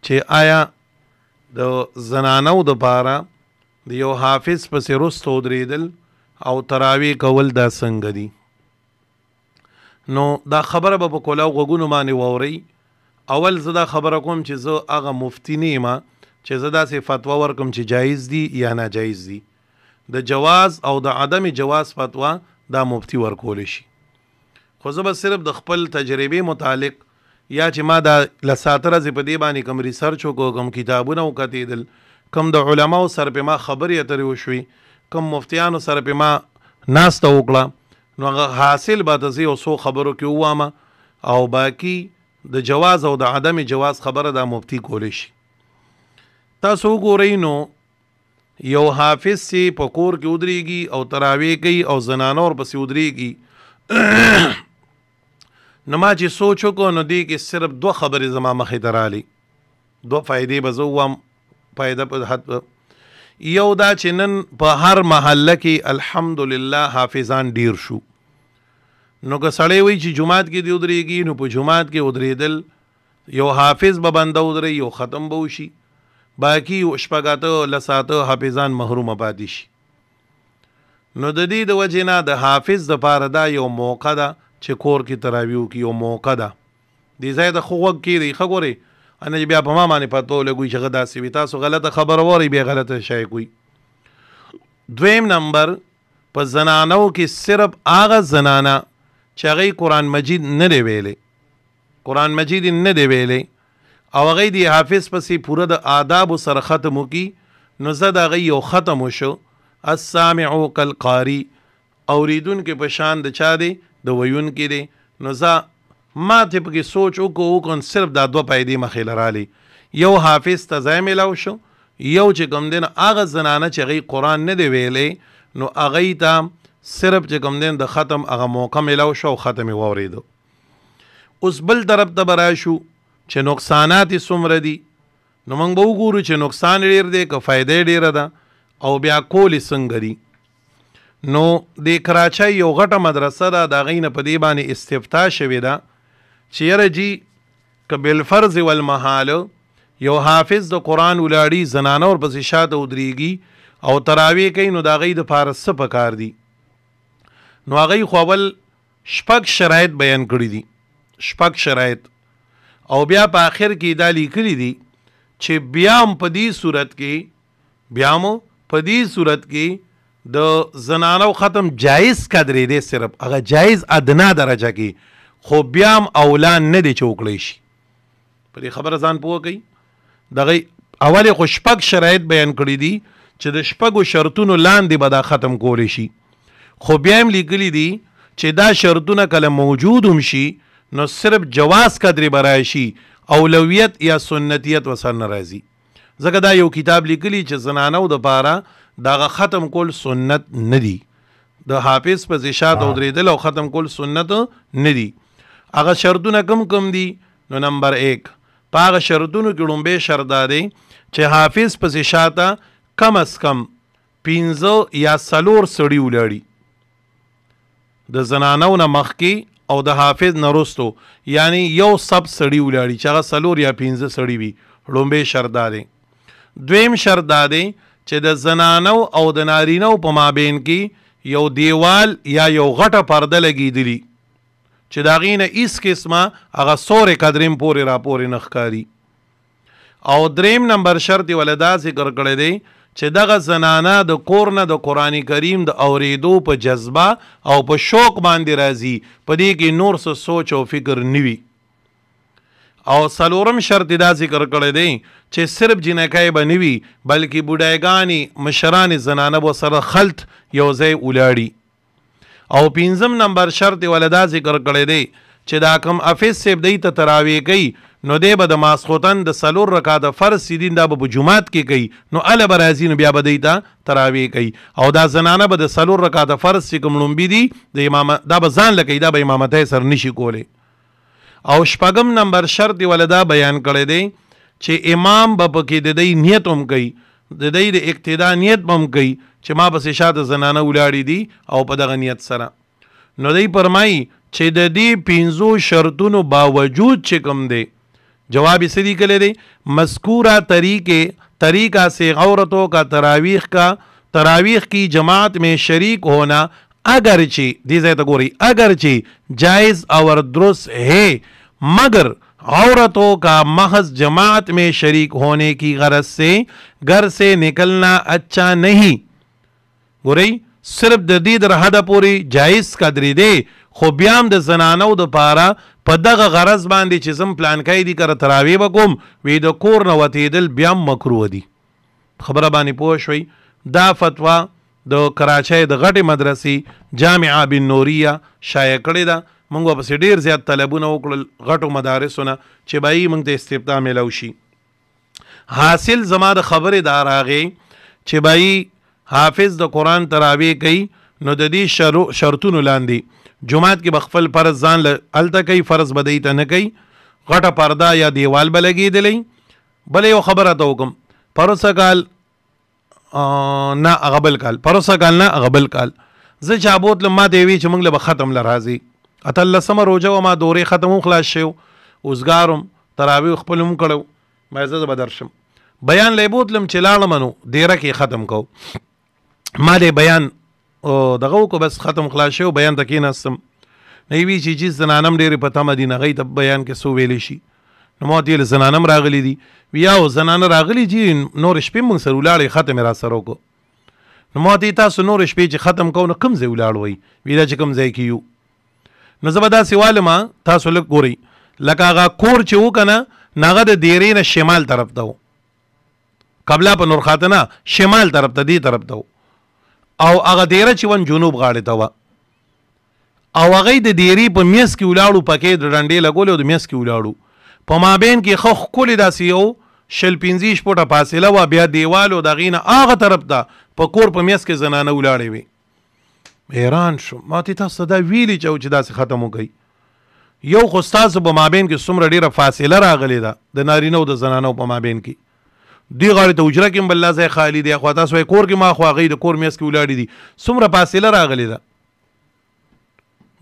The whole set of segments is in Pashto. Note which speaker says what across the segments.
Speaker 1: چې آیا د زنانو دپاره د یو حافظ پسې رسته ودرېدل او تراوی کول دا څنګه دي؟ نو دا خبره به په کلاو غوږونو باندې واورئ. اول زه دا خبره کوم چې زه هغه مفتي نه یم چې زه داسې فتوا ورکم چې جایز دي یا ناجایز دي. د جواز او د عدم جواز فتوا دا مفتي ورکولی شي. خو زه به صرف د خپل تجربې متعلق یا چې ما دا لساته ورځې په دې باندې کوم ریسرچ وکړو، کوم کتابونه وکتېدل، کوم د علماو سره پې ما خبرې اترې وشوې، کوم مفتیانو سره پې ما ناسته وکړه، نو هغه حاصل به ته زه یو څو خبرو کې ووامه او باقي د جواز او د عدم جواز خبره دا مفتی کولی شي. تاسو وګورئ نو یو حافظ چې په کور کې ودرېږي او تراویح کوي او زنانه ورپسې ودرېږي، نو ما چې سوچ وکړو نو دې کې صرف دوه خبرې زما مخې ته رالي، دوه فایدې به زه ووایم. فایده په حد یو دا چې نن په هر محله کې الحمدلله حافظان ډیر شو. نو که سړی وایي چې جومات کې دې ودرېږي، نو په جومات کې ودرېدل یو حافظ به بنده ودرېږي، یو ختم به وشي، باقي شپږ اته لس اته حافظان محرومه پاتې شي. نو د دې د وجې نه د حافظ دپاره دا یو موقع ده چې کور کې تراویح وکړي، یو موقع ده. دې ځای ته خو غوږ کېږدئ، ښه ګورئ، نه چې بیا په ما باندې پته ولګوي چې هغه داسې وي. تاسو غلطه خبره واورئ بیا غلطه شی کوئ. دویم نمبر، په زنانو کې صرف هغه زنانه چې هغوی قرآن مجید نه دی ویلی، قرآن مجید یې نه دی ویلی او هغوی د حافظ پسې پوره د آدابو سره ختم وکړي، نو زه د هغوی یو ختم وشو السامع کالقاری، اوریدونکي په شان د چا دی؟ د ویونکي دی. نو زه ما ته پکې سوچ وکړو صرف دا دوه پیدې مخې له رالي. یو حافظ ته ځای میلاو شو، یو چې کوم دی هغه زنانه چې هغوی قرآن نه دی ویلی، نو هغوی ته صرف چې کوم دی د ختم هغه موقع میلاو شو او ختم یې واورېدو. اوس بل طرف ته به راشو چې نقصانات یې څومره دي، نو موږ به وګورو چې نقصان ډېر دی که فایده ډېره ده او بیا کول یې څنګه دي. نو د کراچۍ یو غټه مدرسه ده، د هغوی نه په دې باندې استفتاء شوې ده چې یاره جي که بالفرض والمحال یو حافظ د قرآن ولاړي، زنانه ورپسې شاته ودرېږي او تراویح کوي، نو د هغوی دپاره څه پکار دي؟ نو هغوی خو اول شپږ شرایط بیان کړي دي، شپږ شرایط، او بیا په آخر کې دا لیکلي دي چې بیا هم په دې صورت کې د زنانو ختم جایز قدرې دی، صرف هغه جایز ادنا درجه کې، خو بیا هم اولا نه دی چې وکړی شي. په دې خبره ځان پوه کوي. دغه اول خو شپږ شرایط بیان کړي دي چې د شپږو شرطونو لاندې به دا ختم کولی شي، خو بیا هم لیکلي دي چې دا شرطونه کله موجود هم شي نو صرف جواز قدرې به راشي، اولویت یا سنتیت ورسره نه راځي. ځکه دا یو کتاب لیکلي چې زنانو دپاره دغه ختم کول سنت نه دي، د حافظ په شاته ودرېدل او ختم کول سنت نه دي. هغه شرطونه کم دي؟ نو نمبر 1 په هغه شرطونو کې لومبی شرط دا دی چې حافظ په شاته کم از کم 15 یا 4 سړي ولاړي، د زنانو نه مخکې او د حافظ نه وروستو، یعنی یو سب سړي ولاړي چې هغه 4 یا 15 سړي وي. لومبی شرط دا دی. دویم شرط دا دی چې د زنانو او د نارینو په مابین کې یو دیوال یا یو غټه پرده لګېدلي چې د هغې نه هېڅ قسمه هغه سورې قدریم پورې راپورې نه ښکاري. او دریم نمبر شرط یې ولې دا ذکر کړی دی چې دغه زنانه د کور نه د قرآن کریم د اورېدو په جذبه او په شوق باندې راځي، په دې کې نور څه سوچ او فکر نه وي. او څلورم شرط دا ذکر کړی دی چې صرف جنکۍ به نه وي بلکې بوډایګانې مشرانې زنانه به سره خلط یو ځای ولاړي. او پنځم نمبر شرط یې ولې دا ذکر کړی دی چې دا کوم حافظ صاحب دی ته تراویح کوي نو دی به د ماسخوتن د 4 رکعاته فرض چې دي دا به په جومات کې کوي، نو هله به راځي نو بیا به دی ته تراویح کوي. او دا زنانه به د 4 رکعاته فرض چې کوم لومبي دي دا به ځان له کوي، دا به امامتی سره نشي کولی. او شپږم نمبر شرط یې ولې دا بیان کړی دی چې امام به پکې د دی نیت هم کوي، د دی د اقتدا نیت به هم کوي چې ما پسې شاته زنانه ولاړې دي او په دغه نیت سره. نو دی فرمایي چې د دې 5 شرطونو باوجود چې کوم دی जवाब इसलिए के लिए मज़कूरा तरीका से औरतों का तरावीह की जमात में शरीक होना अगरचे दीजिए तो गोरी अगरचे जायज़ और दुरुस्त है, मगर औरतों का महज जमात में शरीक होने की गरज से घर से निकलना अच्छा नहीं। गोरी सिर्फ दीद रहद पूरी जायज़ कदरी दे खो ब्याम द जनानों द पारा पदग गरज बांधी चिज़म प्लान कई दी कर तरावी बकुम वे द कोर न वतीदल ब्याम मकरू दी खबर बानी पोश हुई दा फतवा द कराची द गट मदरसी जामिया बिन नूरिया शाया कड़ी दा मंगो पस ढेर ज़्यादा तलबुना वकल गटो मदारिसुना चे भाई मंग ते इस्तिफ्ता मिलौशी हासिल जमा द खबर दार आगे चे भाई हाफिज द कुरान तरावी कई नो ददी शर्तुन लांदी जुमात की बखफल फ़र्ज जान अलता कई फ़र्ज बदई त न कई गटा पर्दा या दीवाल बलगी दिलई भले वो खबर आता हुक्म परोसा काल ना अगबल काल परोसा काल ना अगबल काल ज चाबोत लम्मा देवी चमंगल ख़त्म लराजी अतल्ला सम रोजा व मा दौरे ख़त्म खलास शेव उजगारम तरावी खपलम कड़ो मैज़ बदरशम बयान लेबोत लम चिलाड़ मनो देरा के ख़त्म को माले बयान दगो को बस ख़त्म खलास शेव बयान तकी नस्तम नहीं भी चीज़ जनानम डेरे पता मदीना गई तब बयान के सो वेलेशी नमोती जनानम रागली दी वियाओ जनाना रागली जी नोर शपे मंग सर उलाड़े ख़त्म मेरा सरों को नमोती तासु नोर शपे ख़त्म को न कम से उलाड़ वही वीरा च कम जाए कियू न ज़बरदा सिवाल माँ तासु लग गोरी लकागा कोर चो कना नगद देरे न शिमाल तरफ दो कबला पर नूर खातना शिमाल तरफ दी तरफ दो او هغه دیره چې ون جنوب غاړې ته وه او هغې د دیرې په میس کې ولاړو پکې د ډنډې لګولې او د میس کې ولاړو په مابین کې ښه ښکلې داسې یو 15 فوټه فاصله وه بیا دیوال او د هغې نه هغه طرف ته په کور په میس کې زنانه ولاړې وې حیران شو ما ته تاسو ته دا ویلي چې داسې ختم وکړئ یو خو ستاسو په مابین کې څومره ډېره فاصله راغلې ده د نارینه او د زنانو په مابین کې دی غاړې ته حجره کې بل ځای خالی دی خو تاسو کور کې ما خو هغې د کور میس کې ولاړې دي څومره فاصله راغلې ده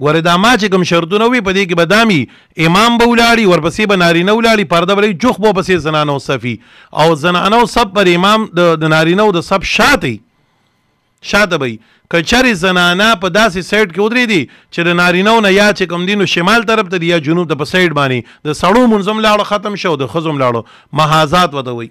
Speaker 1: ګورې دا ما چې کوم شرطونه وي په دې کې به دامي امام به ولاړي ورپسې به نارینه ولاړي پرده به لري جوخ به پسې زنانه صفي او زنانه صف پر امام د نارینه د صف شاته به که چرې زنانه په داسې سایډ کې ودرې دي چې د نارینهو نه یا چې کوم دي نو شمال طرف ته دي یا جنوب ته په سایډ باندې د سړو منځ هم لاړو ختم شو د ښځو هم لاړو محاذات ورته وایي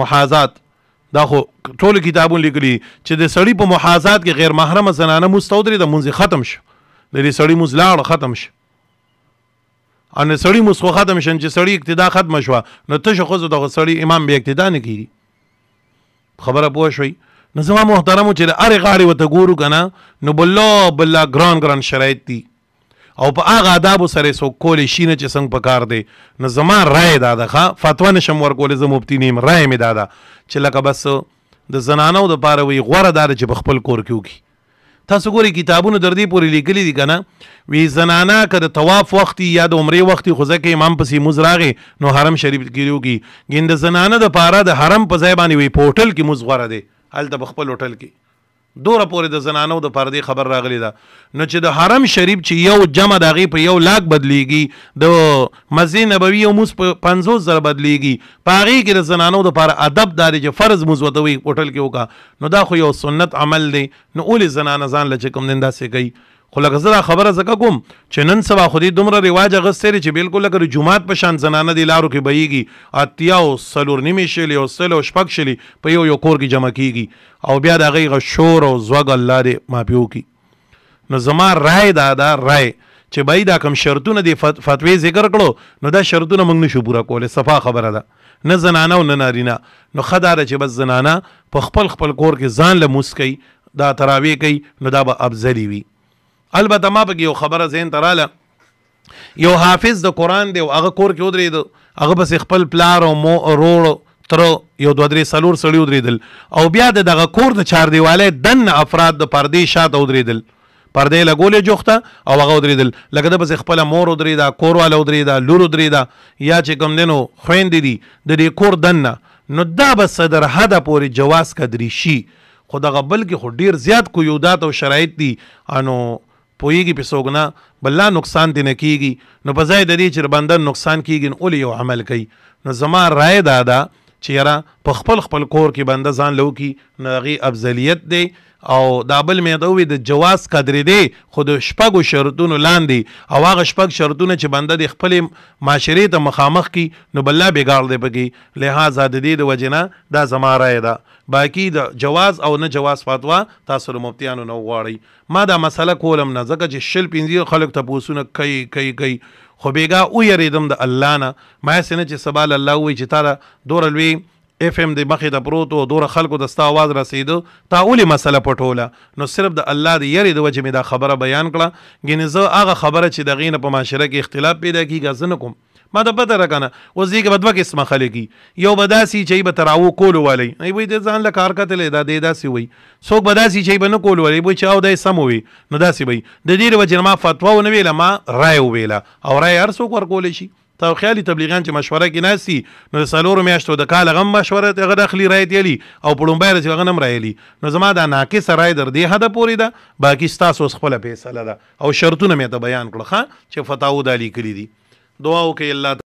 Speaker 1: محاذات دا خو ټول کتابونه لیکلي چې د سړی په محاذات کې غیر محرمه زنانه مستودري د منځ ختم شو د دې سړی منځ لاړ ختم شو ان سړی منځ خو ختم شون چې سړی اقتدا ختم شو نو ته شو خو د سړی امام به اقتدا نه کیږي خبره پوه شوي نو زما محترمو چې اره غاړي وته ګورو کنه نو بلا ګران شرایط دي او په هغه آدابو سره سو کولی شي نه چې څنګه پکار دی نو زما رای دا ده ښه فتوا نشم ورکولی زه مفتي نه یم رای مې دا ده چې لکه بس د زنانو دپاره وي غوره دا ده چې په خپل کور کې وکړي تاسو ګورئ کتابونو در دې پورې لیکلي دي که نه وی زنانه که د طواف وخت یا د عمرې وخت خو ځکه امام پسې مونځ راغی نو حرم شریف کې وکړي ګین د زنانه دپاره د حرم په ځای باندې وي په هوټل کې مونځ غوره دی هلته په خپل هوټل کې دوره پورې د زنانو د پردې خبر راغلی ده نو چې د حرم شریف چې یو جمع د هغې په 1 لاک بدلیږي د مسجد نبوي یو مونځ په 50,000 بدلیږي په هغې کې د زنانو دپاره ادب دا دی چې فرض مونځ ورته وي هوټل کې وکړه نو دا خو یو سنت عمل دی نو ولې زنانه ځان له چې کوم دین داسې کوي خو لکه زه دا خبره ځکه کوم چې نن سبا خو دې دومره رواج اغوستی دی چې بلکل لکه د جومات په شان زنانه دې لارو کې بهیږي اتیا او څلور نیمې شلي او سل او شپږ شلي په یو کور کې جمع کیږي او بیا د هغې غ شور او زوږ الله دې معافي وکړي نو زما رای دا رای چې بهی دا کوم شرطونه دې فتوی ذکر کړو نو دا شرطونه موږ نشو پوره کولی صفا خبره ده نه زنانه او نه نارینه نو ښه دا ده چې بس زنانه په خپل کور کې ځان له مونځ کوي دا تراویح کوي نو دا به افضلي وي البته ما پکې یو خبره ذهن ته راله یو حافظ د قرآن دی او هغه کور کې ودرېد هغه پسې خپل پلار او روړ تر یو 2-3 څلور سړي ودرېدل او بیا د دغه کور د چاردیوالۍ دننه افراد د پردې شاته ودرېدل پردې لګولې جوخته او هغه ودرېدل لکه د پسې خپله مور ودرېده کورواله ودرېده لور ودرېده یا چې کوم دی نو خویندې دي د دې کور دننه نو دا به څه در حده پورې جواز قدري شي خو دغه بل کې خو ډېر زیات قیودات او شرایط دي انو پوهېږي پې څوک نه بل لا نقصان دې نه کېږي نو په ځای د دې چې د بنده نقصان کېږي نو ولې یو عمل کوي نو زما رایه دا ده چې یاره په خپل کور کې بنده ځان له وکړي نو هغې افضلیت دی او دا بل مې د د جواز قدرې دی خو د شپږو شرطونو لاندې او هغه شپږ شرطونه چې بنده د خپلې معاشرې ته مخامخ کړي نو بل لا بېګار دی پکې لحاظه د دې د وجې نه دا زما رایه ده باقي د جواز او نه جواز فتوا تاسو د مفتیانو نه وغواړئ ما دا مسله کولم نه ځکه چې شل پنځه خلک تپوسونه کوي خو بېګا ویرېدم د الله نه ما هسې نه چې سبا الله ووایي چې تا د دوره لوی اف ام د مخې ته پروت و دوره خلکو د ستا اواز رسېده تا ولې مسله پټوله نو صرف د الله د یرې د وجې مې دا خبره بیان کړه ګینې زه هغه خبره چې د هغې نه په معاشره کې اختلاف پیدا کېږي زه نه کوم ما ته پته راکنه اوس دې کې به دوه قسمه خلک یو به داسې چې به تراو کولو والی وایي د ځان له کار کتلی دا دی داسې وایي څوک به داسې چې به نه کولو والی وایي چې او دی سم ووي نو داسې وایي د دې د وجې نه ما فتوا ونه ویله ما رایه وویله او رایه هر څوک ورکولی شي تا خیالي تبلیغیان چې مشوره کې ناستي نو د څلورو میاشتو د کال هغه هم مشوره هغه داخلي رایې تیلي او په لومبی ورځ هغه نه هم رایلي نو زما دا ناقصه رایه در دې حده پورې ده باقي ستاسو اوس خپله فیصله ده او شرطونه مې ته بیان کړه ښه چې فتاو دا لیکلي دي دعا وکړئ الله